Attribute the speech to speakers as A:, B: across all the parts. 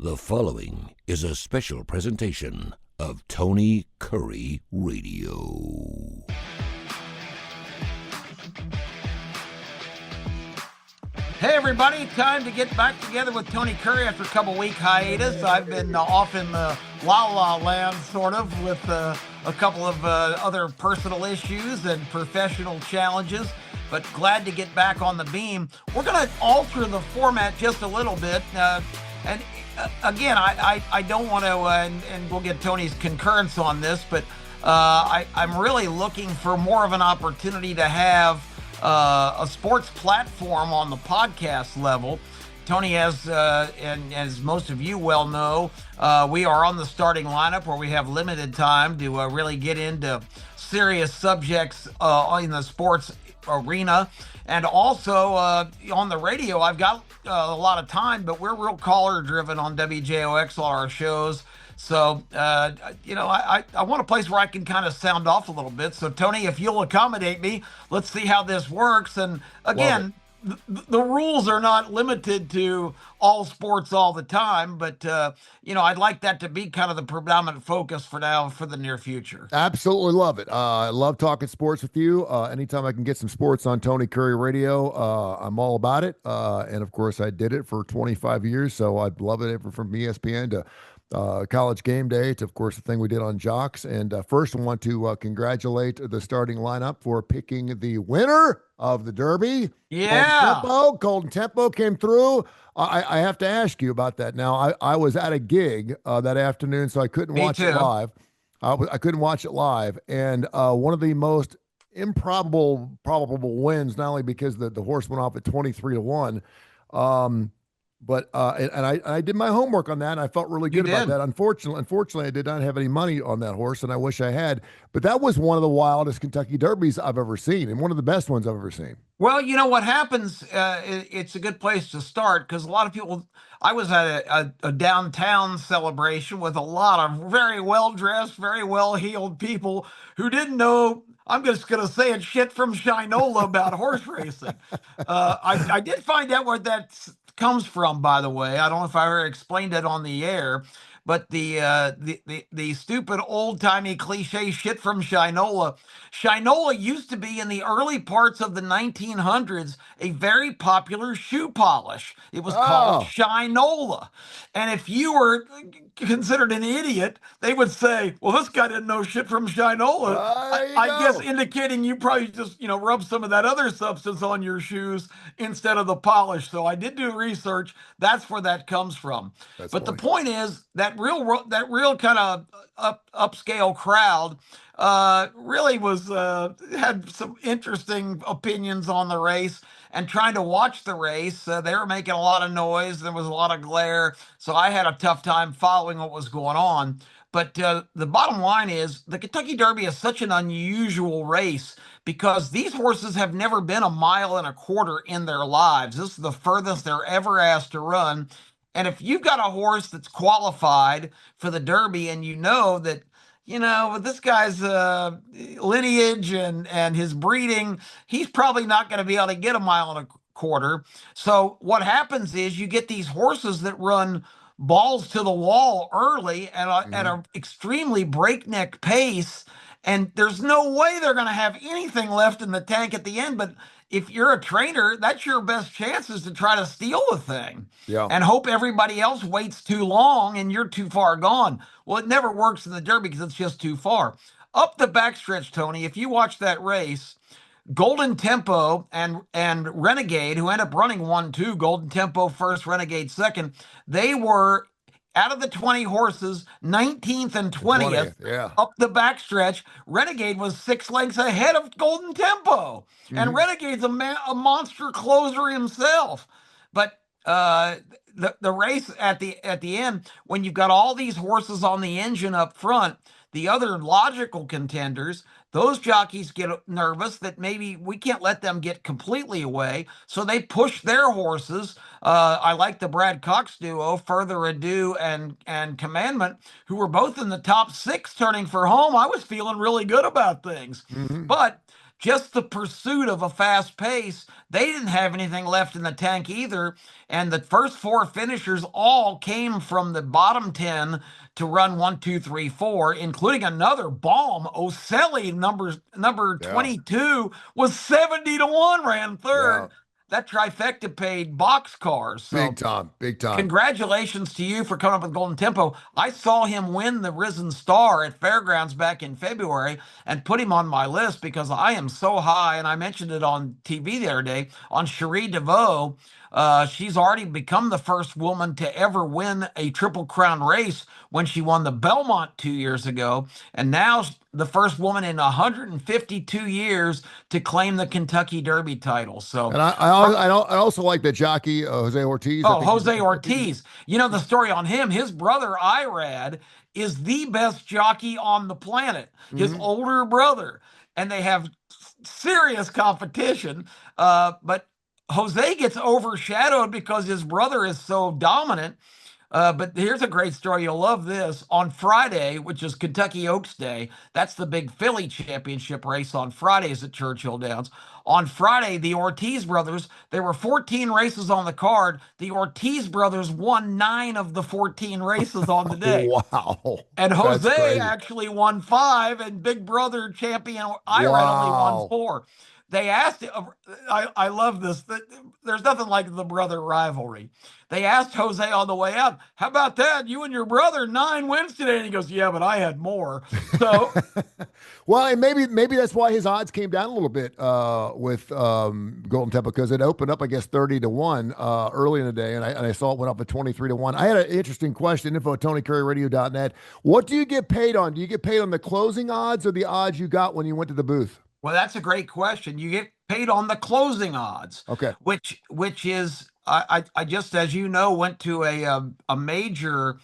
A: The following is a special presentation of Tony Kurre Radio.
B: Hey everybody, time to get back together with Tony Kurre after a couple week hiatus. I've been off in the la-la land, sort of, with a couple of other personal issues and professional challenges, but glad to get back on the beam. We're going to alter the format just a little bit, and again, I don't want to, and we'll get Tony's concurrence on this, but I'm really looking for more of an opportunity to have a sports platform on the podcast level. Tony has, and as most of you well know, we are on the starting lineup where we have limited time to really get into serious subjects in the sports arena. And also on the radio, I've got a lot of time, but we're real caller driven on WJOX, all our shows. So, I want a place where I can kind of sound off a little bit. So, Tony, if you'll accommodate me, let's see how this works. And again, the rules are not limited to all sports all the time, but, I'd like that to be kind of the predominant focus for now, for the near future.
C: Absolutely love it. I love talking sports with you. Anytime I can get some sports on Tony Kurre Radio, I'm all about it. And of course, I did it for 25 years, so I'd love it from ESPN to College Game Day to, of course, the thing we did on Jocks. And first, I want to congratulate the starting lineup for picking the winner of the Derby.
B: Yeah.
C: Golden Tempo came through. I have to ask you about that. Now, I was at a gig that afternoon, so I couldn't watch it live. I couldn't watch it live. And one of the most probable wins, not only because the horse went off at 23-1, but I did my homework on that, and I felt really good about that. Unfortunately, I did not have any money on that horse, and I wish I had. But that was one of the wildest Kentucky Derbies I've ever seen, and one of the best ones I've ever seen.
B: Well, you know what happens, it's a good place to start, because a lot of people, I was at a downtown celebration with a lot of very well-dressed, very well-heeled people who didn't know, I'm just going to say it, shit from Shinola about horse racing. I did find out where that comes from, by the way. I don't know if I ever explained it on the air, but the stupid old-timey cliche shit from Shinola. Shinola used to be, in the early parts of the 1900s, a very popular shoe polish. It was called Shinola. And if you were considered an idiot, they would say, well, this guy didn't know shit from Shinola. I guess indicating you probably just, rub some of that other substance on your shoes instead of the polish. So I did do research. That's where that comes from. But the point is that real kind of upscale crowd really was had some interesting opinions on the race, and trying to watch the race. They were making a lot of noise. There was a lot of glare. So I had a tough time following what was going on. But the bottom line is the Kentucky Derby is such an unusual race because these horses have never been 1.25 miles in their lives. This is the furthest they're ever asked to run. And if you've got a horse that's qualified for the Derby, and you know that, with this guy's lineage and his breeding, he's probably not going to be able to get 1.25 miles. So what happens is you get these horses that run balls to the wall early at an extremely breakneck pace, and there's no way they're going to have anything left in the tank at the end. But if you're a trainer, that's your best chances to try to steal the thing and hope everybody else waits too long and you're too far gone. Well, it never works in the Derby because it's just too far. Up the backstretch, Tony, if you watch that race, Golden Tempo and Renegade, who end up running 1-2, Golden Tempo first, Renegade second, they were, out of the 20 horses, 19th and 20th. Up the backstretch. Renegade was 6 lengths ahead of Golden Tempo. And Renegade's a monster closer himself. But the race at the end, when you've got all these horses on the engine up front, the other logical contenders, those jockeys get nervous that maybe we can't let them get completely away, so they push their horses. I like the Brad Cox duo, Further Ado and Commandment, who were both in the top 6 turning for home. I was feeling really good about things. But just the pursuit of a fast pace. They didn't have anything left in the tank either. And the first four finishers all came from the bottom 10 to run 1, 2, 3, 4, including another bomb. Ocelli, number
C: Yeah.
B: 22, was 70 to 1, ran
C: Yeah.
B: third. That trifecta paid boxcars.
C: Big
B: So
C: time. Big time.
B: congratulations to you for coming up with Golden Tempo. I saw him win the Risen Star at Fairgrounds back in February and put him on my list because I am so high. And I mentioned it on TV the other day on Cherie DeVoe. She's already become the first woman to ever win a Triple Crown race when she won the Belmont 2 years ago. And now the first woman in 152 years to claim the Kentucky Derby title. So,
C: And I also like that jockey, Jose Ortiz. I
B: oh,
C: think
B: Jose
C: I think
B: Ortiz. You know the story on him. His brother Irad is the best jockey on the planet. His
C: mhm.
B: older brother, and they have serious competition. But Jose gets overshadowed because his brother is so dominant. But here's a great story. You'll love this. On Friday, which is Kentucky Oaks Day, that's the big Philly championship race on Fridays at Churchill Downs. On Friday, the Ortiz brothers, there were 14 races on the card. The Ortiz brothers won 9 of the 14 races on the day.
C: Wow.
B: And
C: That's
B: Jose
C: crazy.
B: actually won 5, and Big Brother champion Irad only won
C: Wow.
B: 4. They asked, I love this. There's nothing like the brother rivalry. They asked Jose on the way out, how about that? You and your brother, 9 wins today. And he goes, yeah, but I had more. So,
C: Well, and maybe that's why his odds came down a little bit with Golden Temple, because it opened up, I guess, 30 to 1 early in the day, and I saw it went up at 23 to 1. I had an interesting question. Info at TonyCurryRadio.net. What do you get paid on? Do you get paid on the closing odds or the odds you got when you went to the booth?
B: well, that's a great question. You get paid on the closing odds,
C: Okay.
B: which is I just, as you know, went to a major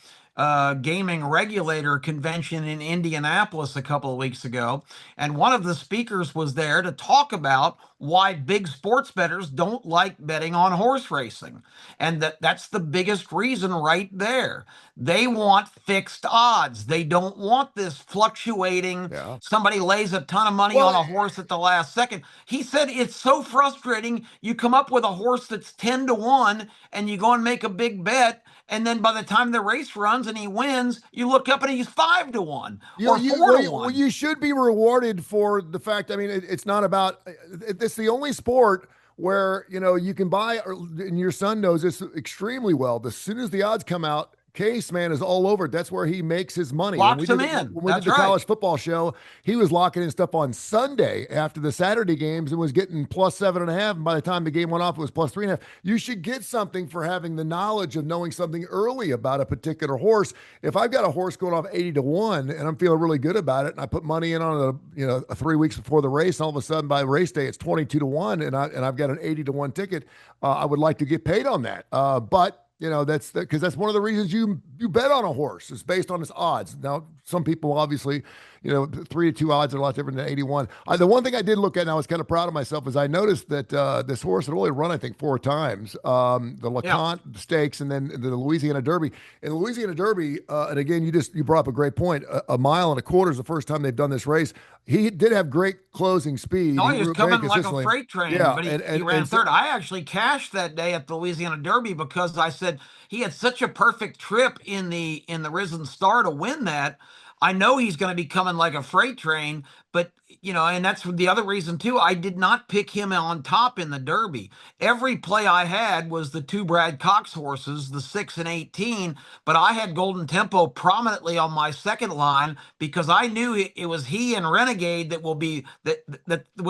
B: gaming regulator convention in Indianapolis a couple of weeks ago, and one of the speakers was there to talk about why big sports bettors don't like betting on horse racing, and that's the biggest reason right there. They want fixed odds. They don't want this fluctuating.
C: Yeah.
B: Somebody lays a ton of money
C: Well,
B: on a horse at the last second. He said it's so frustrating. You come up with a horse that's 10 to 1 and you go and make a big bet. And then by the time the race runs and he wins, you look up and he's 5 to 1 or 4 to 1.
C: you should be rewarded for the fact. I mean, it's not about. It's the only sport where you can buy, and your son knows this extremely well. As soon as the odds come out, Case, man, is all over it. That's where he makes his money.
B: Locks him in.
C: When we did
B: That's
C: the
B: right.
C: college football show, he was locking in stuff on Sunday after the Saturday games and was getting +7.5. And by the time the game went off, it was +3.5. You should get something for having the knowledge of knowing something early about a particular horse. If I've got a horse going off 80 to 1 and I'm feeling really good about it, and I put money in on a 3 weeks before the race, and all of a sudden by race day it's 22 to 1, and I've got an 80 to 1 ticket, I would like to get paid on that. But that's because that's one of the reasons you bet on a horse. It's based on its odds. Now, some people obviously, 3 to 2 odds are a lot different than 81. The one thing I did look at, and I was kind of proud of myself, is I noticed that this horse had only run, I think, 4 times. The LeConte Stakes and then the Louisiana Derby. In the Louisiana Derby, and again, you brought up a great point. A mile and a quarter is the first time they've done this race. He did have great closing speed.
B: No, he was coming like a
C: consistently.
B: freight train,
C: Yeah,
B: but he ran third. I actually cashed that day at the Louisiana Derby because I said he had such a perfect trip in the Risen Star to win that. I know he's going to be coming like a freight train, but and that's the other reason too. I did not pick him on top in the Derby. Every play I had was the 2 Brad Cox horses, the 6 and 18, but I had Golden Tempo prominently on my second line because I knew it was he and Renegade that would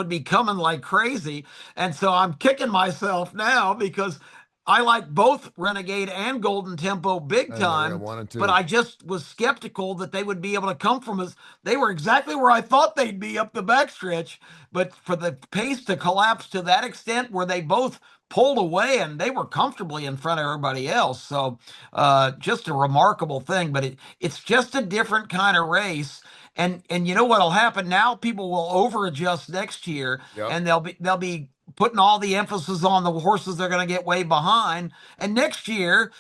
B: be coming like crazy. And so I'm kicking myself now because I like both Renegade and Golden Tempo big time,
C: 1 and 2.
B: but I just was skeptical that they would be able to come from us. They were exactly where I thought they'd be up the backstretch, but for the pace to collapse to that extent where they both pulled away and they were comfortably in front of everybody else. So just a remarkable thing, but it's just a different kind of race. And you know what'll happen now? People will over adjust next year,
C: Yep.
B: and they'll be putting all the emphasis on the horses they're going to get way behind. And next year,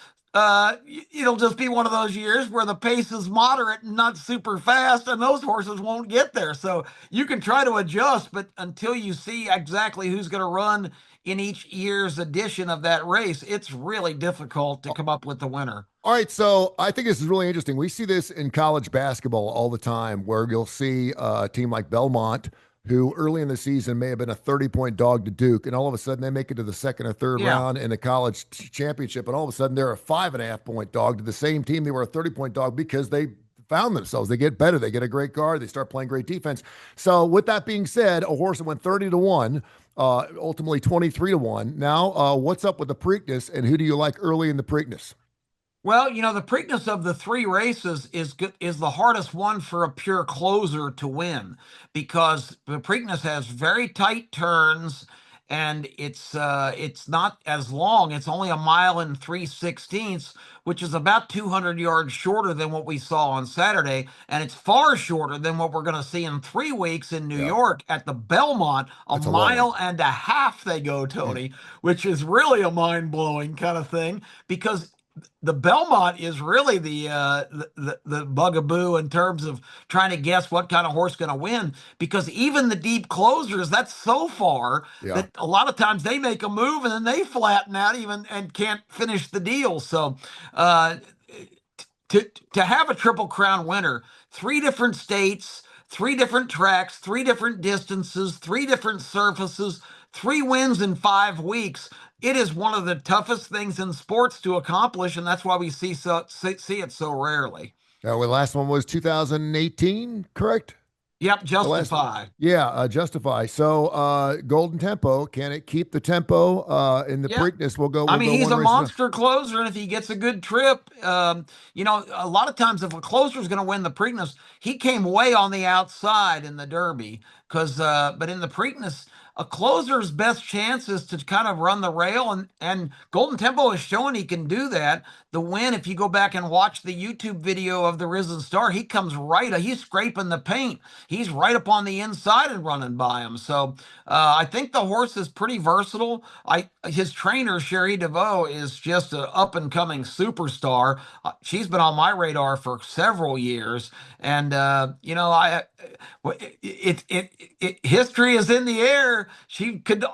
B: It'll just be one of those years where the pace is moderate and not super fast, and those horses won't get there. So you can try to adjust, but until you see exactly who's going to run in each year's edition of that race, it's really difficult to come up with the winner.
C: All right, so I think this is really interesting. We see this in college basketball all the time, where you'll see a team like Belmont, who early in the season may have been a 30-point dog to Duke, and all of a sudden they make it to the second or third
B: Yeah.
C: round in the college championship, and all of a sudden they're a 5.5-point dog to the same team they were a 30-point dog because they found themselves. They get better. They get a great guard. They start playing great defense. So with that being said, a horse that went 30-1, ultimately 23-1. Now, what's up with the Preakness, and who do you like early in the Preakness?
B: Well, the Preakness of the three races is the hardest one for a pure closer to win because the Preakness has very tight turns and it's not as long. It's only 1 mile and 3/16, which is about 200 yards shorter than what we saw on Saturday, and it's far shorter than what we're going to see in 3 weeks in New
C: Yeah,
B: York at the Belmont. A
C: that's a long one.
B: mile and a half they go,
C: Mm.
B: Tony, which is really a mind-blowing kind of thing because the Belmont is really the bugaboo in terms of trying to guess what kind of horse going to win because even the deep closers, that's so far
C: Yeah.
B: that a lot of times they make a move and then they flatten out even and can't finish the deal. So uh, to have a Triple Crown winner, three different states, three different tracks, three different distances, three different surfaces, three wins in 5 weeks. It is one of the toughest things in sports to accomplish, and that's why we see it so rarely.
C: Well, the last one was 2018, correct?
B: Yep,
C: The last,
B: justify.
C: yeah, Justify. So, Golden Tempo, can it keep the tempo in the
B: Yep.
C: Preakness? We'll go.
B: I
C: We'll
B: mean,
C: go
B: he's
C: one
B: a
C: race.
B: monster closer, and if he gets a good trip, a lot of times if a closer is going to win the Preakness, he came way on the outside in the Derby. But in the Preakness, a closer's best chance is to kind of run the rail, and Golden Tempo is showing he can do that. The win, if you go back and watch the YouTube video of the Risen Star, he comes right, he's scraping the paint. He's right up on the inside and running by him. So I think the horse is pretty versatile. His trainer Sherry DeVoe is just an up and coming superstar. She's been on my radar for several years, and history is in the air. She could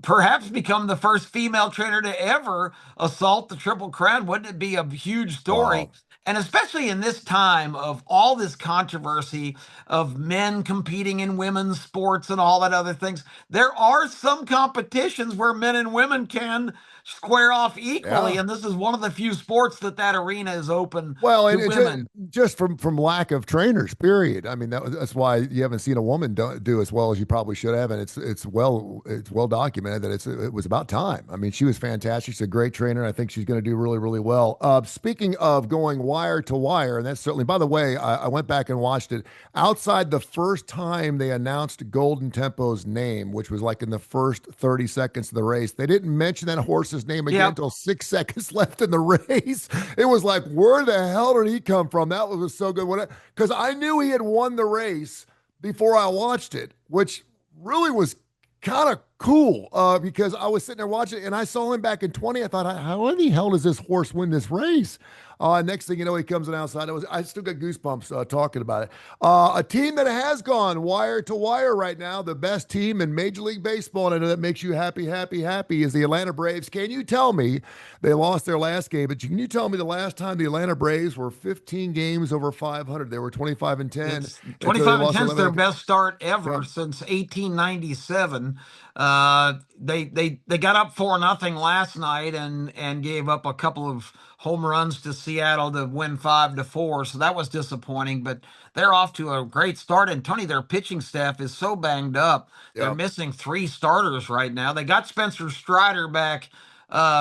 B: perhaps become the first female trainer to ever assault the Triple Crown. Wouldn't it be a huge story?
C: Wow.
B: And especially in this time of all this controversy of men competing in women's sports and all that other things, there are some competitions where men and women can square off equally,
C: Yeah.
B: and this is one of the few sports that arena is open
C: Well,
B: to
C: and
B: women.
C: just from lack of trainers, period. I mean, that's why you haven't seen a woman do as well as you probably should have, and it's well documented that it was about time. I mean, she was fantastic. She's a great trainer. I think she's going to do really really well. Speaking of going wire to wire, and that's certainly. By the way, I went back and watched it. Outside the first time they announced Golden Tempo's name, which was like in the first 30 seconds of the race, they didn't mention that horse's name again
B: Yep.
C: until 6 seconds left in the race. It was like, where the hell did he come from? That was so good. Because I knew he had won the race before I watched it, which really was kind of cool because I was sitting there watching it and I saw him back in 20. I thought, how in the hell does this horse win this race? Next thing you know, he comes on outside. I still got goosebumps talking about it. A team that has gone wire to wire right now, the best team in Major League Baseball, and I know that makes you happy, happy, happy, is the Atlanta Braves. Can you tell me they lost their last game, but can you tell me the last time the Atlanta Braves were 15 games over 500? They were 25-10
B: It's
C: until they
B: 25 and
C: lost
B: 10 is their
C: 11.
B: best start ever
C: Yeah.
B: since 1897. They got up 4-0 last night and gave up a couple of home runs to Seattle to win 5-4. So that was disappointing, but they're off to a great start. And Tony, their pitching staff is so banged up. They're
C: Yeah.
B: missing three starters right now. They got Spencer Strider back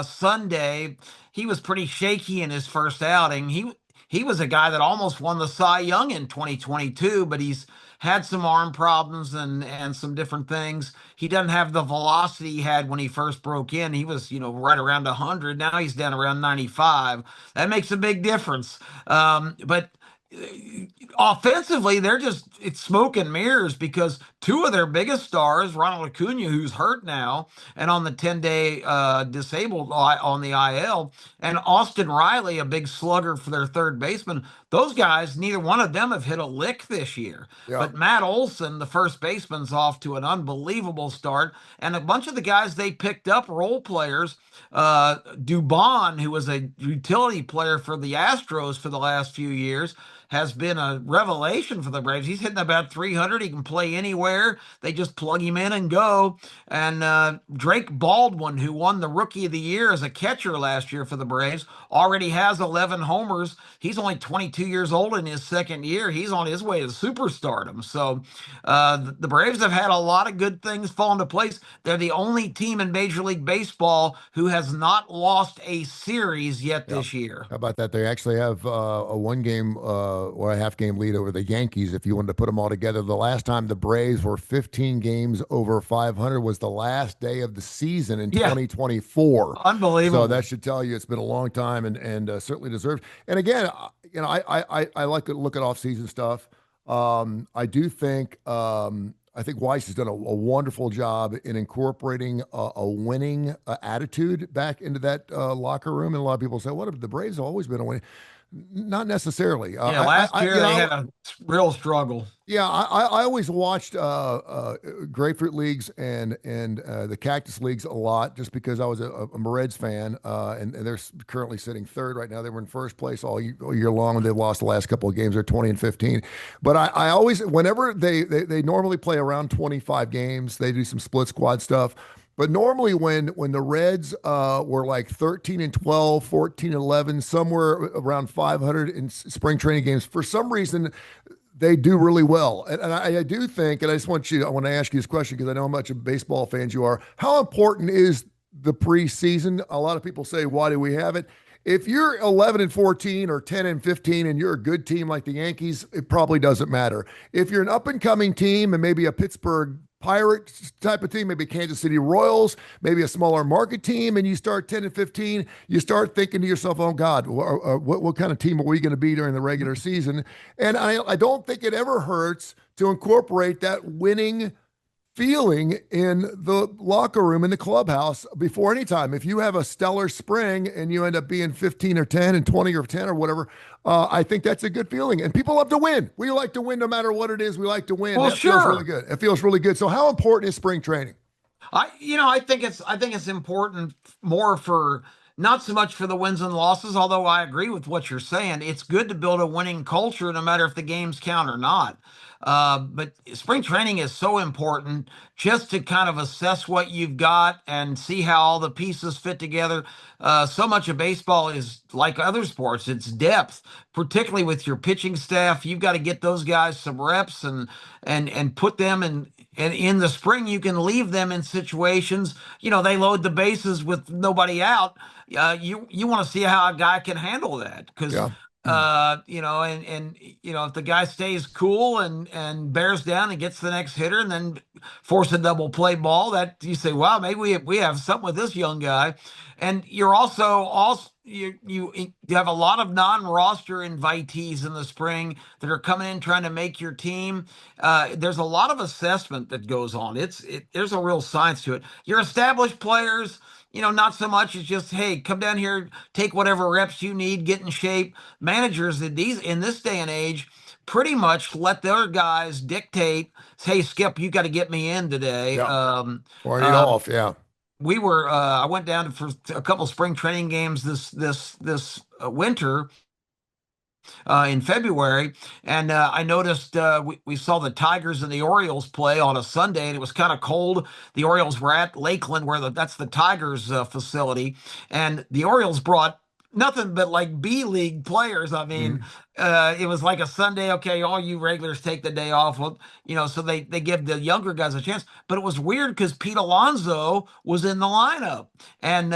B: Sunday. He was pretty shaky in his first outing. He was a guy that almost won the Cy Young in 2022, but he's had some arm problems and some different things. He doesn't have the velocity he had when he first broke in. He was, right around 100. Now he's down around 95. That makes a big difference. But offensively, it's smoke and mirrors because two of their biggest stars, Ronald Acuna, who's hurt now and on the 10-day disabled on the IL, and Austin Riley, a big slugger for their third baseman. Those guys, neither one of them have hit a lick this year.
C: Yeah.
B: But Matt Olson, the first baseman's off to an unbelievable start, and a bunch of the guys they picked up, role players. Dubon, who was a utility player for the Astros for the last few years, has been a revelation for the Braves. He's hitting about 300. He can play anywhere. They just plug him in and go. And Drake Baldwin, who won the Rookie of the Year as a catcher last year for the Braves, already has 11 homers. He's only 22 years old in his second year. He's on his way to superstardom. So the Braves have had a lot of good things fall into place. They're the only team in Major League Baseball who has not lost a series yet
C: Yeah.
B: this year.
C: How about that? They actually have a one game or a half game lead over the Yankees if you wanted to put them all together. The last time the Braves were 15 games over 500 was the last day of the season in 2024.
B: Unbelievable.
C: So that should tell you it's been a long time and certainly deserved. And again, I like to look at off-season stuff. I do think I think Weiss has done a wonderful job in incorporating a winning attitude back into that locker room. And a lot of people say, "What if the Braves have always been a winning?" Not necessarily.
B: Yeah, last year they had a real struggle.
C: Yeah, I always watched grapefruit leagues and the cactus leagues a lot just because I was a Reds fan, and they're currently sitting third right now. They were in first place all year long, and they've lost the last couple of games. They're 20 and 15. But I always, whenever they normally play around 25 games, they do some split squad stuff. But normally when the Reds were like 13 and 12, 14 and 11, somewhere around 500 in spring training games, for some reason they do really well. And I do think, and I want to ask you this question because I know how much of baseball fans you are. How important is the preseason? A lot of people say, why do we have it? If you're 11 and 14 or 10 and 15 and you're a good team like the Yankees, it probably doesn't matter. If you're an up and coming team and maybe a Pittsburgh Pirates type of team, maybe Kansas City Royals, maybe a smaller market team, and you start 10 and 15, you start thinking to yourself, oh God, what kind of team are we going to be during the regular season? And I don't think it ever hurts to incorporate that winning feeling in the locker room, in the clubhouse before any time. If you have a stellar spring and you end up being 15 or 10 and 20 or 10 or whatever, I think that's a good feeling. And people love to win. We like to win no matter what it is. We like to win.
B: Well,
C: that
B: sure.
C: feels really good. It feels really good. So how important is spring training?
B: I think it's important more for not so much for the wins and losses, although I agree with what you're saying. It's good to build a winning culture no matter if the games count or not. But spring training is so important just to kind of assess what you've got and see how all the pieces fit together. So much of baseball is like other sports, it's depth, particularly with your pitching staff. You've got to get those guys some reps and put them in. And in the spring, you can leave them in situations, they load the bases with nobody out. You want to see how a guy can handle that because,
C: Yeah.
B: if the guy stays cool and bears down and gets the next hitter and then force a double play ball, that you say, wow, maybe we have something with this young guy. And you're also you have a lot of non-roster invitees in the spring that are coming in trying to make your team. There's a lot of assessment that goes on. There's a real science to it. Your established players, not so much. It's just, hey, come down here, take whatever reps you need, get in shape. Managers in this day and age pretty much let their guys dictate. Hey, Skip, you got to get me in today.
C: Yeah. Or I need off. Yeah.
B: I went down for a couple spring training games this winter in February, and I noticed we saw the Tigers and the Orioles play on a Sunday, and it was kind of cold. The Orioles were at Lakeland, that's the Tigers facility, and the Orioles brought nothing but like B League players. I mean, it was like a Sunday. Okay, all you regulars take the day off. Well, so they give the younger guys a chance. But it was weird because Pete Alonso was in the lineup, and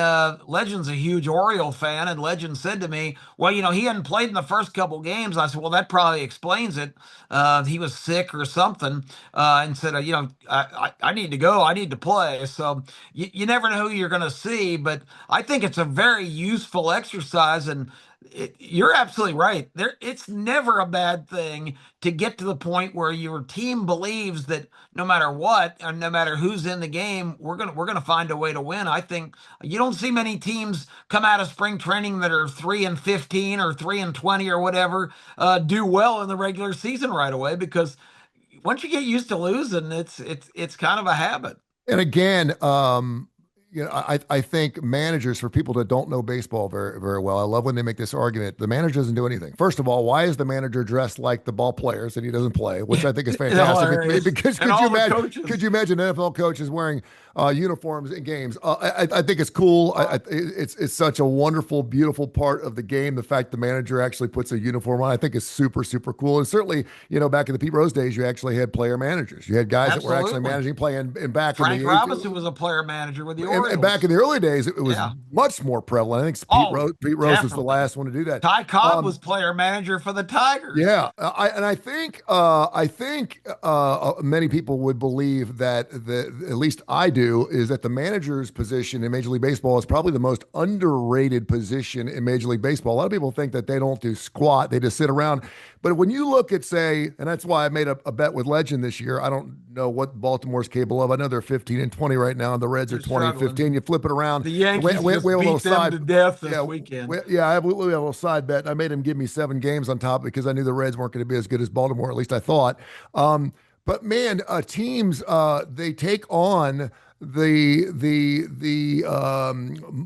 B: Legend's a huge Oriole fan, and Legend said to me, "Well, he hadn't played in the first couple games." I said, "Well, that probably explains it. He was sick or something," and said, I need to go. I need to play." So you never know who you're going to see, but I think it's a very useful exercise. And You're absolutely right. It's never a bad thing to get to the point where your team believes that no matter what, and no matter who's in the game, we're gonna find a way to win. I think you don't see many teams come out of spring training that are 3-15 or 3-20 or whatever do well in the regular season right away, because once you get used to losing, it's kind of a habit.
C: And again, I think managers, for people that don't know baseball very very well, I love when they make this argument. The manager doesn't do anything. First of all, why is the manager dressed like the ball players and he doesn't play? Which I think is fantastic.
B: Hilarious.
C: Because
B: And all the coaches.
C: could you imagine NFL coaches wearing uniforms in games? I think it's cool. It's such a wonderful, beautiful part of the game. The fact the manager actually puts a uniform on, I think, is super super cool. And certainly, back in the Pete Rose days, you actually had player managers. You had guys that were actually
B: Absolutely.
C: managing play. And back in
B: Frank
C: the
B: Robinson was a player manager with the
C: and back
B: Orioles.
C: in the early days, it was
B: Yeah.
C: much more prevalent. I think
B: Oh,
C: Pete Rose was the
B: definitely.
C: last one to do that.
B: Ty Cobb
C: Um,
B: was player manager for the Tigers.
C: yeah, I think many people would believe that at least I do, is that the manager's position in Major League Baseball is probably the most underrated position in Major League Baseball. A lot of people think that they don't do squat; they just sit around. But when you look at, say, and that's why I made a bet with Legend this year. I don't know what Baltimore's capable of. I know they're 15-20 right now, and the Reds are
B: They're
C: 20-15.
B: struggling.
C: You flip it around.
B: The Yankees
C: We
B: just
C: have a little
B: beat them
C: side.
B: to death this
C: Yeah,
B: weekend.
C: we have a little side bet. I made him give me 7 games on top because I knew the Reds weren't going to be as good as Baltimore. At least I thought. But man, teams they take on the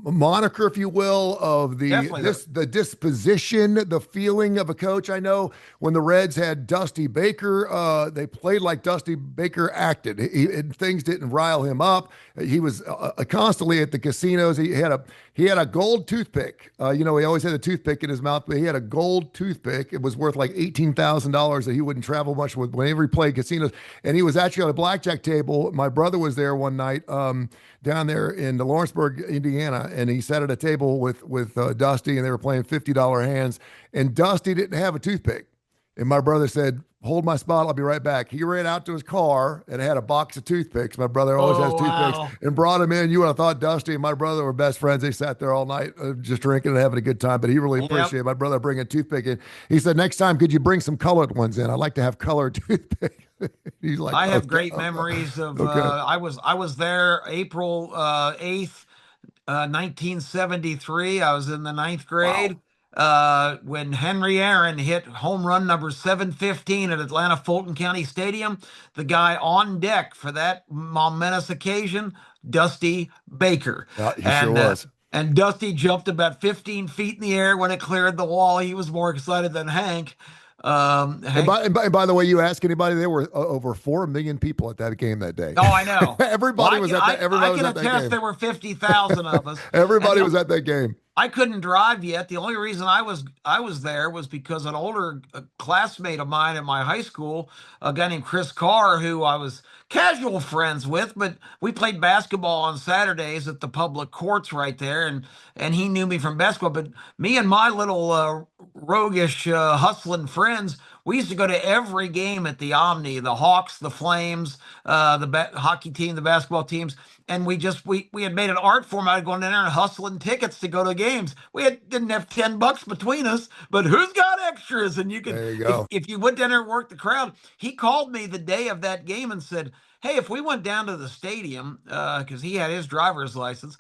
C: moniker, if you will, of
B: Definitely.
C: the disposition, the feeling of a coach. I know when the Reds had Dusty Baker, they played like Dusty Baker acted. Things didn't rile him up. He was constantly at the casinos. He had a gold toothpick. He always had a toothpick in his mouth, but he had a gold toothpick. It was worth like $18,000 that he wouldn't travel much with whenever he played casinos. And he was actually on a blackjack table. My brother was there one night down there in Lawrenceburg, Indiana, and he sat at a table with Dusty, and they were playing $50 hands. And Dusty didn't have a toothpick. And my brother said, "Hold my spot. I'll be right back." He ran out to his car and had a box of toothpicks. My brother always has
B: Oh,
C: toothpicks,
B: wow.
C: and brought him in. You would have thought Dusty and my brother were best friends. They sat there all night just drinking and having a good time. But he really
B: Yep.
C: appreciated my brother bringing a toothpick in. He said, "Next time, could you bring some colored ones in? I'd like to have colored toothpick." He's like,
B: I have
C: "Okay,
B: great memories of
C: okay."
B: I was there April 8th, 1973. I was in the ninth
C: Wow.
B: grade when Henry Aaron hit home run number 715 at Atlanta Fulton County Stadium. The guy on deck for that momentous occasion, Dusty Baker.
C: Yeah, he sure
B: And
C: was.
B: and Dusty jumped about 15 feet in the air when it cleared the wall. He was more excited than Hank.
C: And
B: Hank,
C: by the way, you ask anybody, there were over 4 million people at that game that day.
B: oh, I know. Well,
C: Everybody was at that.
B: I
C: Everybody was
B: can
C: at that
B: attest
C: game.
B: there were 50,000 of us. And
C: Everybody was at that game.
B: I couldn't drive yet. The only reason I was there was because an older classmate of mine in my high school, a guy named Chris Carr, who I was casual friends with, but we played basketball on Saturdays at the public courts right there, and he knew me from basketball. But me and my little roguish hustling friends, we used to go to every game at the Omni, the Hawks, the Flames, the hockey team, the basketball teams, and we had made an art form out of going in there and hustling tickets to go to games. Didn't have $10 between us, but who's got extras? And you could,
C: There you
B: if
C: go.
B: if you went down there and worked the crowd. He called me the day of that game and said, "Hey, if we went down to the stadium, because he had his driver's license,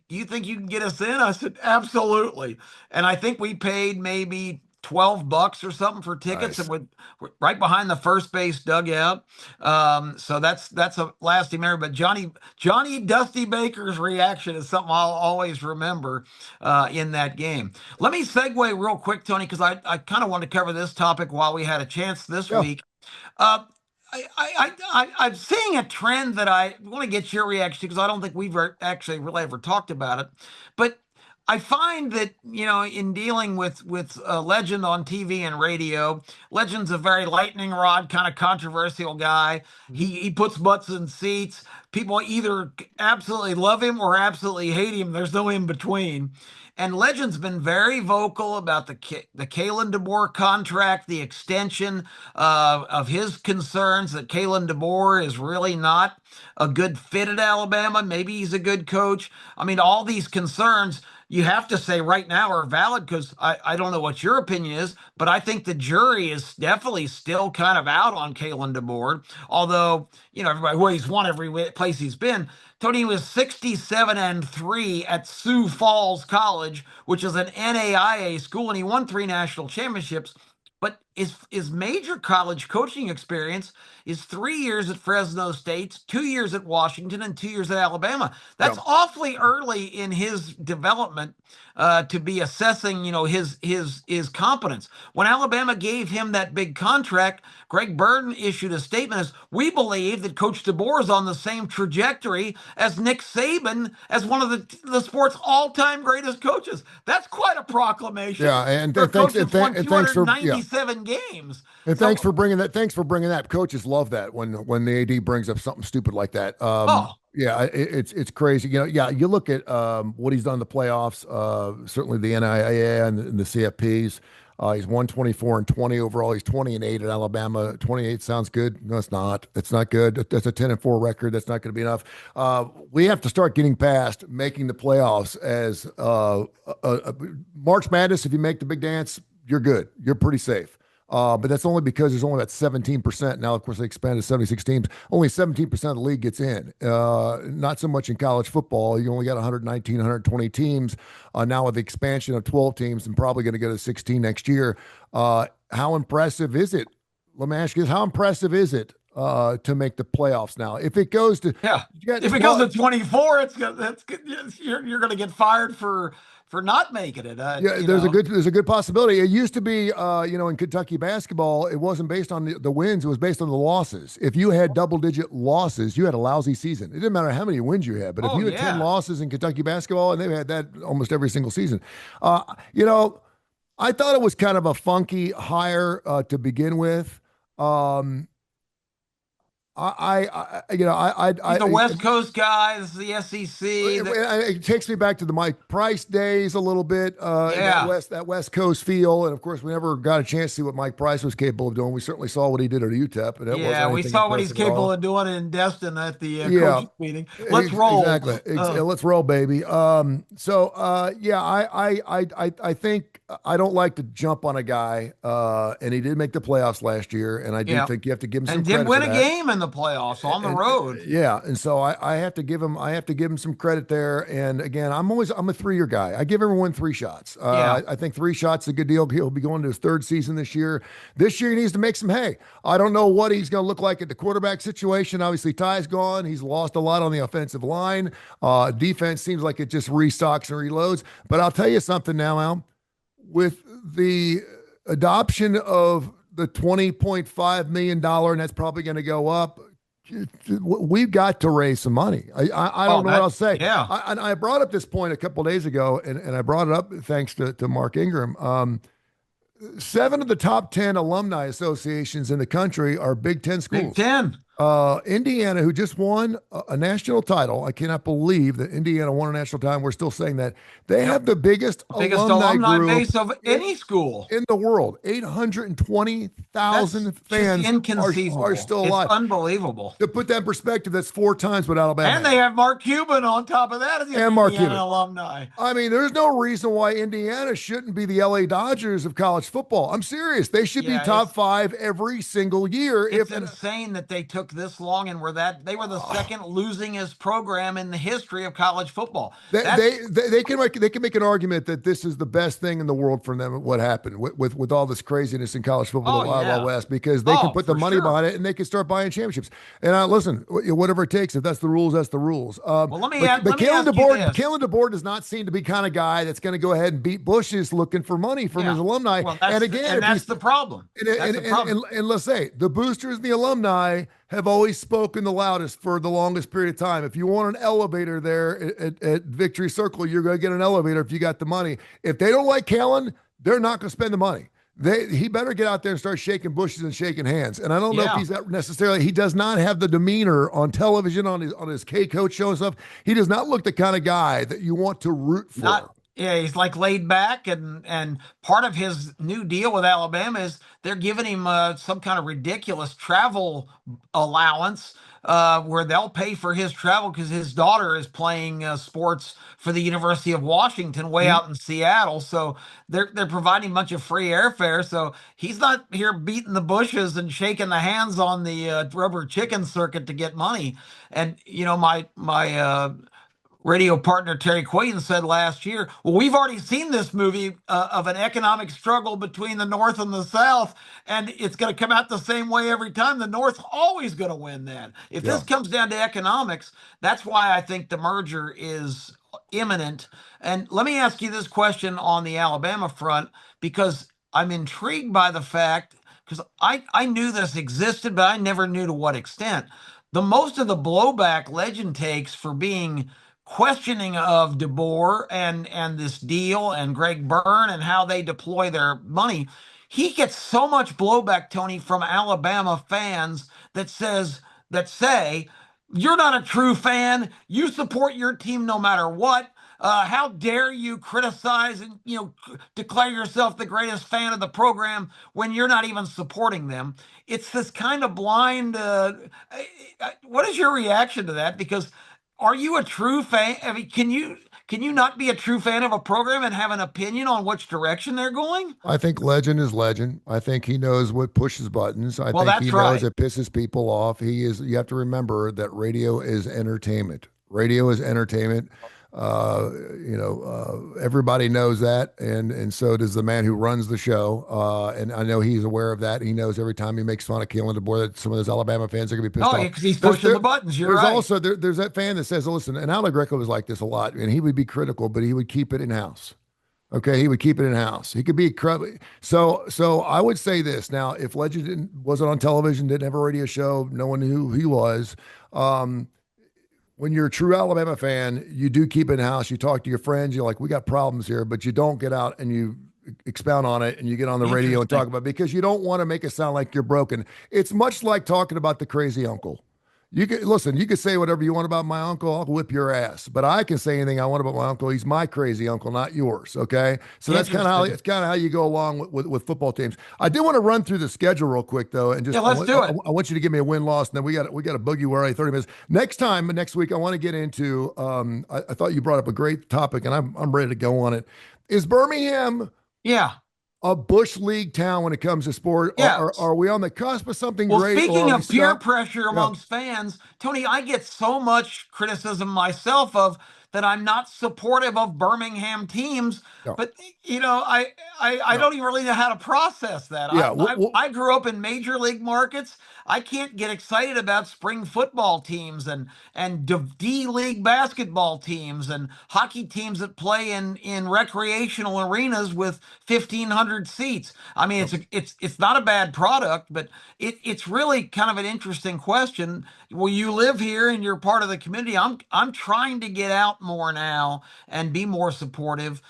B: you think you can get us in?" I said, "Absolutely." And I think we paid maybe $12 or something for tickets, and
C: Nice.
B: we're right behind the first base dugout. So that's a lasting memory. But Johnny Dusty Baker's reaction is something I'll always remember in that game. Let me segue real quick, Tony, because I kind of want to cover this topic while we had a chance this
C: Yeah.
B: week. Uh, I'm seeing a trend that I want to get your reaction to, because I don't think we've actually really ever talked about it. But I find that, in dealing with Legend on TV and radio, Legend's a very lightning rod kind of controversial guy. He
C: Mhm.
B: he puts butts in seats. People either absolutely love him or absolutely hate him. There's no in between. And Legend's been very vocal about the Kalen DeBoer contract, the extension of his concerns that Kalen DeBoer is really not a good fit at Alabama. Maybe he's a good coach. I mean, all these concerns. you have to say right now are valid, because I don't know what your opinion is, but I think the jury is definitely still kind of out on Kalen DeBoer. Although, everybody, well, he's won every place he's been. Tony was 67-3 at Sioux Falls College, which is an NAIA school, and he won 3 national championships. But his major college coaching experience is 3 years at Fresno State, 2 years at Washington, and 2 years at Alabama. That's awfully early in his development to be assessing, his competence. When Alabama gave him that big contract, Greg Burton issued a statement as, "We believe that Coach DeBoer is on the same trajectory as Nick Saban as one of the sport's all-time greatest coaches." That's quite a proclamation.
C: Yeah, and
B: for a coach
C: thanks,
B: that's won
C: and thanks for
B: 297 games.
C: And thanks for bringing that. Thanks for bringing that. Coaches love that when the AD brings up something stupid like that. Yeah, it's crazy. You look at what he's done in the playoffs. Certainly the NIAA and the CFPs. He's won 24-20 overall. He's 20-8 at Alabama. 28 sounds good. No, it's not. It's not good. That's a 10-4 record. That's not going to be enough. We have to start getting past making the playoffs as March Madness. If you make the big dance, you're good. You're pretty safe. But that's only because there's only about 17%. Now, of course, they expanded to 76 teams. Only 17% of the league gets in. Not so much in college football. You only got 119, 120 teams. Now with the expansion of 12 teams and probably going to go to 16 next year. How impressive is it? Let me ask you this. How impressive is it to make the playoffs now? If it goes to
B: if it goes to 24, you're going to get fired for not making it.
C: There's a good possibility. It used to be, in Kentucky basketball, it wasn't based on the wins; it was based on the losses. If you had double-digit losses, you had a lousy season. It didn't matter how many wins you had, but if you had 10 losses in Kentucky basketball, and they've had that almost every single season, I thought it was kind of a funky hire to begin with.
B: He's a West Coast guy. This is the SEC.
C: It takes me back to the Mike Price days a little bit. That West Coast feel, and of course, we never got a chance to see what Mike Price was capable of doing. We certainly saw what he did at UTEP, and
B: we saw what he's capable of doing in Destin at the coaching meeting. Let's roll.
C: Exactly. Let's roll, baby. I think I don't like to jump on a guy, and he did make the playoffs last year, and I do think you have to give him some credit.
B: And did win a game in the playoffs on the road.
C: And so I have to give him some credit there. And again, I'm a 3-year guy. I give everyone 3 shots. I think 3 shots is a good deal. He'll be going to his 3rd season this year. This year he needs to make some hay. I don't know what he's going to look like at the quarterback situation. Obviously, Ty's gone. He's lost a lot on the offensive line. Defense seems like it just restocks and reloads. But I'll tell you something now, Al. With the adoption of the $20.5 million, and that's probably going to go up, we've got to raise some money. I don't know what I'll say. I brought up this point a couple of days ago, and I brought it up thanks to Mark Ingram. 7 of the top 10 alumni associations in the country are Big Ten schools.
B: Big Ten.
C: Indiana, who just won a national title. I cannot believe that Indiana won a national title. We're still saying that. They have the biggest alumni group
B: base of any school
C: in the world. 820,000 fans are still alive.
B: It's unbelievable.
C: To put that in perspective, that's 4 times what Alabama
B: And they have Mark Cuban on top of that as an Indiana alumni.
C: I mean, there's no reason why Indiana shouldn't be the LA Dodgers of college football. I'm serious. They should be top 5 every single year.
B: It's insane that they took this long and they were the second losingest program in the history of college football.
C: They can make an argument that this is the best thing in the world for them. What happened with all this craziness in college football, the Wild West, because they can put the money behind it and they can start buying championships. And listen, whatever it takes. If that's the rules, that's the rules.
B: Let me ask you this.
C: Kalen DeBoer does not seem to be kind of guy that's going to go ahead and beat bushes looking for money from his alumni.
B: That's the problem.
C: And let's say the boosters and the alumni have always spoken the loudest for the longest period of time. If you want an elevator there at Victory Circle, you're going to get an elevator if you got the money. If they don't like Kalen, they're not going to spend the money. He better get out there and start shaking bushes and shaking hands. And I don't know if he's necessarily, he does not have the demeanor on television, on his K-Coach show and stuff. He does not look the kind of guy that you want to root for.
B: Yeah, he's like laid back, and part of his new deal with Alabama is they're giving him some kind of ridiculous travel allowance where they'll pay for his travel because his daughter is playing sports for the University of Washington way
C: Mhm.
B: out in Seattle. So they're providing a bunch of free airfare. So he's not here beating the bushes and shaking the hands on the rubber chicken circuit to get money. And my radio partner Terry Quayton said last year, well, we've already seen this movie of an economic struggle between the North and the South, and it's going to come out the same way every time. The North's always going to win that. If
C: Yeah.
B: this comes down to economics, that's why I think the merger is imminent. And let me ask you this question on the Alabama front, because I'm intrigued by the fact, because I knew this existed, but I never knew to what extent. The most of the blowback Legend takes for being questioning of DeBoer and this deal and Greg Byrne and how they deploy their money. He gets so much blowback, Tony, from Alabama fans that say you're not a true fan. You support your team no matter what. How dare you criticize and declare yourself the greatest fan of the program when you're not even supporting them? It's this kind of blind. What is your reaction to that? Because are you a true fan? I mean, can you not be a true fan of a program and have an opinion on which direction they're going?
C: I think Legend is Legend. I think he knows what pushes buttons. I
B: Well,
C: think he
B: that's
C: knows
B: right.
C: it pisses people off. He is, you have to remember that radio is entertainment. Radio is entertainment. Everybody knows that, and so does the man who runs the show. And I know he's aware of that. He knows every time he makes fun of Kalen DeBoer that some of those Alabama fans are going to be pissed
B: Oh,
C: off.
B: because he's
C: There's
B: pushing
C: there,
B: the buttons. You're
C: there's
B: right.
C: also there's that fan that says, "Listen," and Alan Greco was like this a lot, and he would be critical, but he would keep it in house. Okay, he would keep it in house. He could be so. I would say this now: if Legend wasn't on television, didn't have a radio show, no one knew who he was. Um, when you're a true Alabama fan, you do keep it in house. You talk to your friends. You're like, we got problems here, but you don't get out and you expound on it and you get on the radio and talk
B: Interesting.
C: about it because you don't want to make it sound like you're broken. It's much like talking about the crazy uncle. You can listen, you can say whatever you want about my uncle, I'll whip your ass. But I can say anything I want about my uncle. He's my crazy uncle, not yours. Okay. So that's kind of how
B: Interesting.
C: it's kind of how you go along with football teams. I do want to run through the schedule real quick though, and
B: Yeah,
C: just
B: let's do it.
C: I want you to give me a win loss, and then we got a boogie where 30 minutes. Next week, I want to get into I thought you brought up a great topic and I'm ready to go on it. Is Birmingham
B: Yeah.
C: a Bush League town when it comes to sport?
B: Yeah.
C: Are we on the cusp of something
B: Well,
C: great or are
B: speaking
C: we
B: of peer
C: stuck?
B: pressure
C: Yeah.
B: amongst fans, Tony, I get so much criticism myself of that I'm not supportive of Birmingham teams.
C: Yeah.
B: But I
C: Yeah.
B: don't even really know how to process that. I,
C: Yeah.
B: I I grew up in major league markets. I can't get excited about spring football teams and D League basketball teams and hockey teams that play in recreational arenas with 1,500 seats. I mean,
C: yeah.
B: it's not a bad product, but it's really kind of an interesting question. Well, you live here and you're part of the community. I'm trying to get out more now and be more supportive.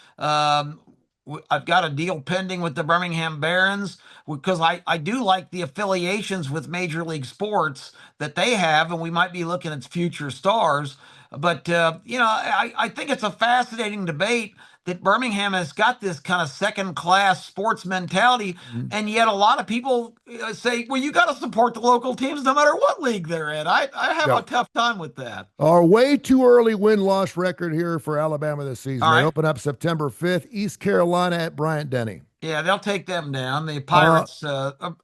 B: I've got a deal pending with the Birmingham Barons because I do like the affiliations with Major League Sports that they have, and we might be looking at future stars. But I think it's a fascinating debate that Birmingham has got this kind of second class sports mentality.
C: Mhm.
B: And yet a lot of people say, well, you got to support the local teams no matter what league they're in. I have
C: Yeah.
B: a tough time with that.
C: Our way too early win-loss record here for Alabama this season.
B: All
C: They
B: right.
C: open up September 5th, East Carolina at Bryant-Denny.
B: Yeah, they'll take them down. The
C: Uh,
B: Pirates,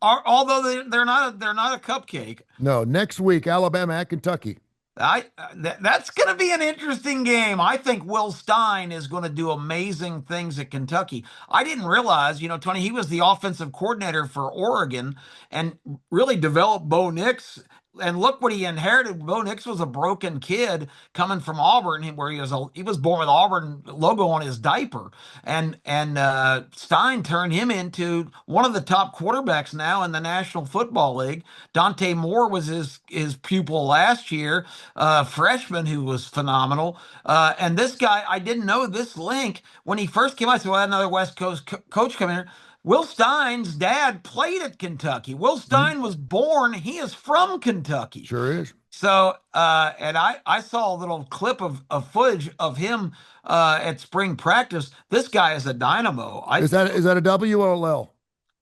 B: although they're not a cupcake.
C: no, next week, Alabama at Kentucky.
B: That's going to be an interesting game. I think Will Stein is going to do amazing things at Kentucky. I didn't realize, Tony, he was the offensive coordinator for Oregon and really developed Bo Nix. And look what he inherited. Bo Nix was a broken kid coming from Auburn, where he was born with Auburn logo on his diaper, and Stein turned him into one of the top quarterbacks now in the National Football League. Dante Moore was his pupil last year, freshman who was phenomenal. And this guy, I didn't know this link when he first came out. I said, "Well, another West Coast coach coming here." Will Stein's dad played at Kentucky. Will Stein was born, he is from Kentucky.
C: Sure is.
B: So, and I saw a little clip of footage of him at spring practice. This guy is a dynamo.
C: Is that a W or a L?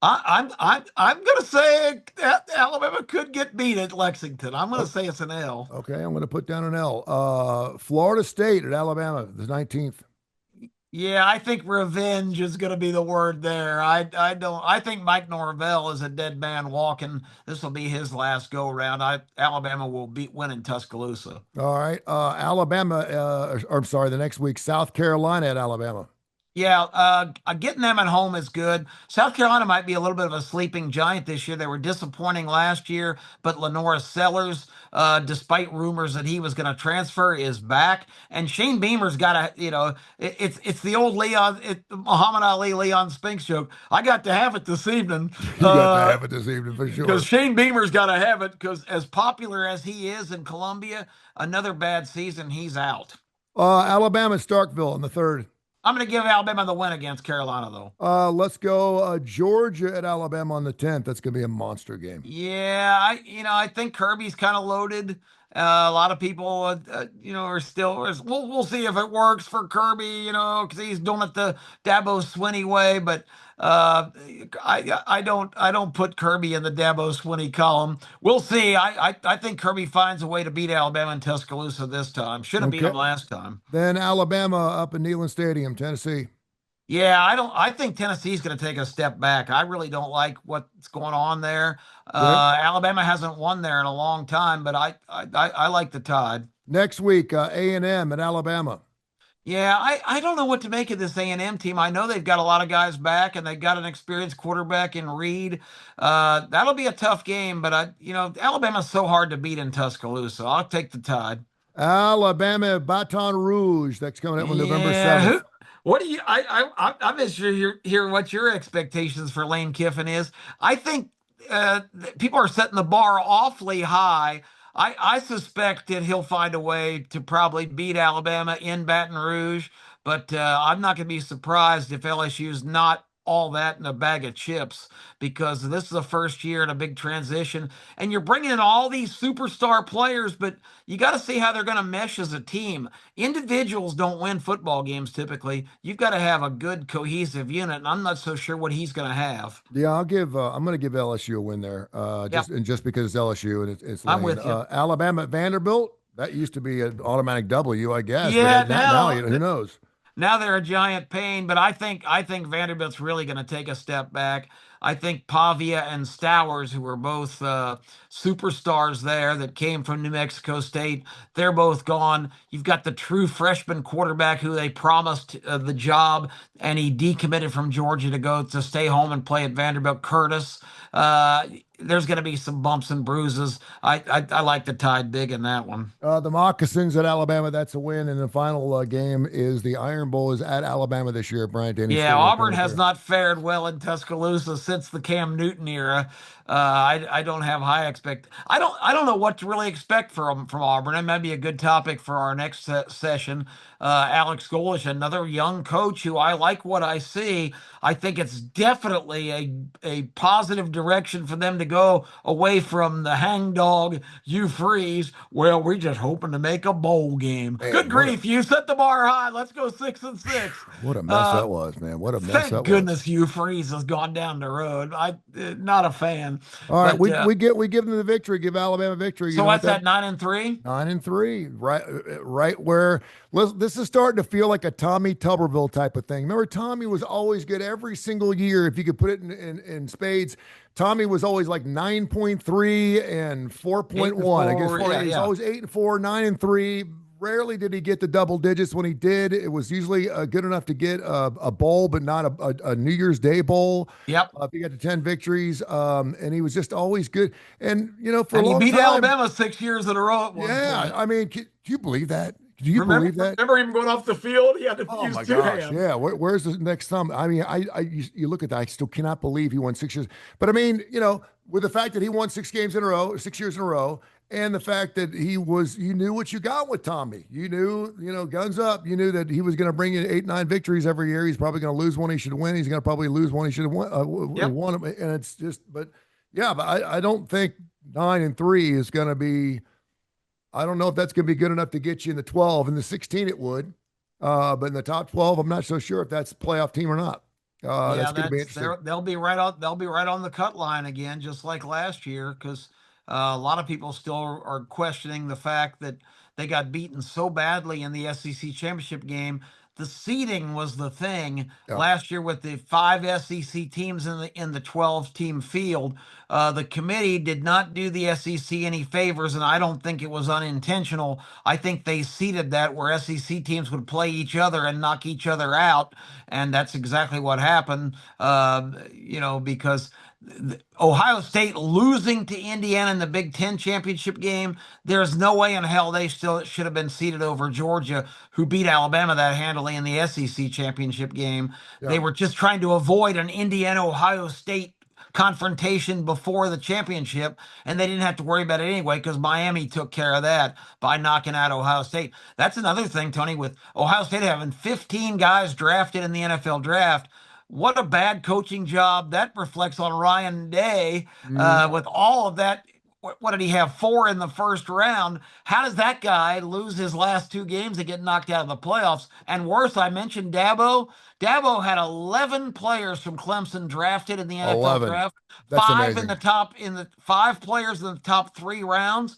B: I'm gonna say that Alabama could get beat at Lexington. I'm gonna say it's an L.
C: Okay, I'm gonna put down an L. Florida State at Alabama, the 19th.
B: Yeah, I think revenge is going to be the word there. I don't. I think Mike Norvell is a dead man walking. This will be his last go round. Alabama will win in Tuscaloosa.
C: All right, Alabama. Or I'm sorry, the next week, South Carolina at Alabama.
B: Yeah, getting them at home is good. South Carolina might be a little bit of a sleeping giant this year. They were disappointing last year, but Lenora Sellers, despite rumors that he was going to transfer, is back. And Shane Beamer's got to, it's the old Muhammad Ali Leon Spinks joke. I got to have it this evening.
C: You got to have it this evening for sure.
B: Because Shane Beamer's got to have it. Because as popular as he is in Columbia, another bad season, he's out.
C: Alabama Starkville in the 3rd.
B: I'm going to give Alabama the win against Carolina, though.
C: Let's go Georgia at Alabama on the 10th. That's going to be a monster game.
B: Yeah, I think Kirby's kind of loaded. A lot of people, are still. We'll see if it works for Kirby, because he's doing it the Dabo Swinney way. But I don't put Kirby in the Dabo Swinney column. We'll see. I think Kirby finds a way to beat Alabama in Tuscaloosa this time. Should have beat him last time.
C: Then Alabama up in Neyland Stadium, Tennessee.
B: Yeah, I think Tennessee's going to take a step back. I really don't like what's going on there. Alabama hasn't won there in a long time, but I like the Tide.
C: Next week, A&M at Alabama.
B: Yeah, I don't know what to make of this A&M team. I know they've got a lot of guys back, and they've got an experienced quarterback in Reed. That'll be a tough game, but Alabama's so hard to beat in Tuscaloosa. I'll take the Tide.
C: Alabama Baton Rouge. That's coming up on November 7th.
B: What do you? I'm just hear what your expectations for Lane Kiffin is. I think people are setting the bar awfully high. I suspect that he'll find a way to probably beat Alabama in Baton Rouge, but I'm not going to be surprised if LSU's not all that in a bag of chips, because this is the first year in a big transition, and you're bringing in all these superstar players, but you got to see how they're going to mesh as a team. Individuals don't win football games typically. You've got to have a good cohesive unit, and I'm not so sure what he's going to have.
C: Yeah, I'm going to give LSU a win there, just because it's LSU and it's
B: I'm with you.
C: Alabama at Vanderbilt. That used to be an automatic W, I guess.
B: Yeah,
C: but now who knows?
B: Now they're a giant pain, but I think Vanderbilt's really going to take a step back. I think Pavia and Stowers, who were both superstars there that came from New Mexico State, they're both gone. You've got the true freshman quarterback who they promised the job, and he decommitted from Georgia to stay home and play at Vanderbilt. Curtis. There's going to be some bumps and bruises. I like the Tide big in that one.
C: The Moccasins at Alabama, that's a win. And the final game is the Iron Bowl is at Alabama this year, Bryant Denny.
B: Yeah, Auburn has not fared well in Tuscaloosa since the Cam Newton era. I don't have high I don't know what to really expect from Auburn. It might be a good topic for our next session. Alex Golish, another young coach who I like what I see. I think it's definitely a positive direction for them to go away from the hangdog, you freeze. Well, we're just hoping to make a bowl game. Man, good grief, you set the bar high. Let's go 6-6.
C: What a mess that was, man. What a mess that was.
B: Thank goodness Hugh Freeze has gone down the road. I'm not a fan.
C: All right, we give them the victory. Give Alabama victory.
B: So what's that? 9-3.
C: 9-3. Right where this is starting to feel like a Tommy Tuberville type of thing. Remember, Tommy was always good every single year. If you could put it in spades, Tommy was always like 9.3 and 4.1. I guess he's always 8-4, 9-3. Rarely did he get the double digits. When he did, it was usually good enough to get a bowl, but not a New Year's Day bowl.
B: Yep.
C: He got to 10 victories, and he was just always good. And, for a long time.
B: He beat Alabama 6 years in a row at one point.
C: I mean, do you believe that? Do you believe that?
B: Remember him going off the field? He had to use two hands.
C: Yeah. Where's the next thumb? I mean, you look at that. I still cannot believe he won 6 years. But I mean, with the fact that he won 6 years in a row, And the fact that you knew what you got with Tommy. You knew, guns up. You knew that he was going to bring you 8, 9 victories every year. He's probably going to lose one he should win. He's going to probably lose one he should have won.
B: Yep.
C: Won. And it's just, but yeah, but I don't think 9-3 is going to be. I don't know if that's going to be good enough to get you in the 12. In the 16, it would. But in the top 12, I'm not so sure if that's a playoff team or not. That's going to be interesting.
B: They'll be right on. They'll be right on the cut line again, just like last year, because a lot of people still are questioning the fact that they got beaten so badly in the SEC championship game. The seeding was the thing last year with the 5 SEC teams in the 12-team field. The committee did not do the SEC any favors, and I don't think it was unintentional. I think they seeded that where SEC teams would play each other and knock each other out, and that's exactly what happened. Because Ohio State losing to Indiana in the Big Ten championship game, there's no way in hell they still should have been seeded over Georgia, who beat Alabama that handily in the SEC championship game. They were just trying to avoid an Indiana-Ohio State confrontation before the championship, and they didn't have to worry about it anyway because Miami took care of that by knocking out Ohio State. That's another thing, Tony, with Ohio State having 15 guys drafted in the NFL draft. What a bad coaching job that reflects on Ryan Day with all of that. What did he have? 4 in the first round. How does that guy lose his last 2 games and get knocked out of the playoffs? And worse, I mentioned Dabo. Dabo had 11 players from Clemson drafted in the NFL
C: 11.
B: draft.
C: That's
B: 5
C: amazing.
B: in the 5 players in the top 3 rounds.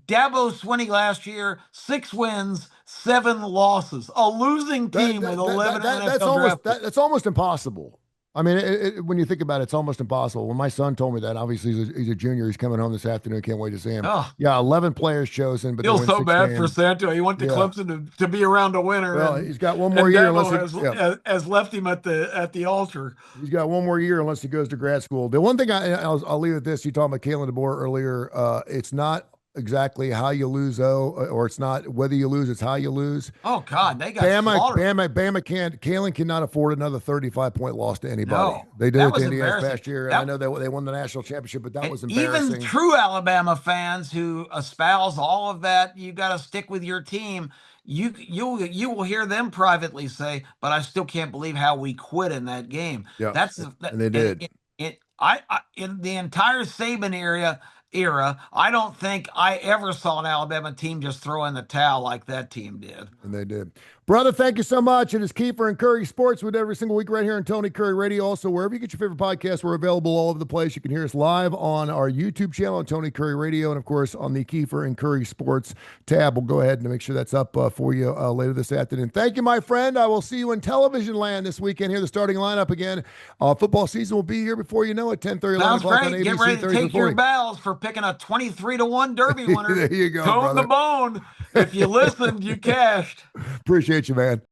B: Dabo Swinney last year, 6 wins, 7 losses. A losing team with 11 NFL draft.
C: That's almost impossible. I mean, when you think about it, it's almost impossible. When my son told me that, obviously he's a junior. He's coming home this afternoon. Can't wait to see him.
B: Oh.
C: Yeah, 11 players chosen, but
B: Feels
C: they win
B: so
C: 6
B: bad
C: games.
B: for Santo. He went to Clemson to be around a winner.
C: Well, he's got one more year
B: has left him at the altar.
C: He's got one more year unless he goes to grad school. The one thing I'll leave with this: you talked about Kalen DeBoer earlier. It's not exactly how you lose, or it's not whether you lose, it's how you lose.
B: Oh God, they got slaughtered.
C: Bama can't. Kalen cannot afford another 35-point loss to anybody.
B: No,
C: they did it to Indiana past year, and I know they won the national championship, but that was embarrassing.
B: Even true Alabama fans who espouse all of that, you got to stick with your team. You will hear them privately say, "But I still can't believe how we quit in that game."
C: Yeah,
B: and
C: they did.
B: In the entire Saban era, I don't think I ever saw an Alabama team just throw in the towel like that team did.
C: And they did. Brother, thank you so much. It is Keefer and Kurre Sports with every single week right here on Tony Kurre Radio. Also, wherever you get your favorite podcasts, we're available all over the place. You can hear us live on our YouTube channel on Tony Kurre Radio and, of course, on the Keefer and Kurre Sports tab. We'll go ahead and make sure that's up for you later this afternoon. Thank you, my friend. I will see you in television land this weekend. Here, the starting lineup again. Football season will be here before you know it, 10:30, 11 o'clock on ABC.
B: Get ready to take your bows for picking a 23-1 Derby winner.
C: There you go,
B: Tone the bone. If you listened, you cashed.
C: Appreciate you, man.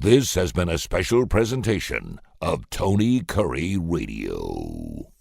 A: This has been a special presentation of Tony Kurre Radio.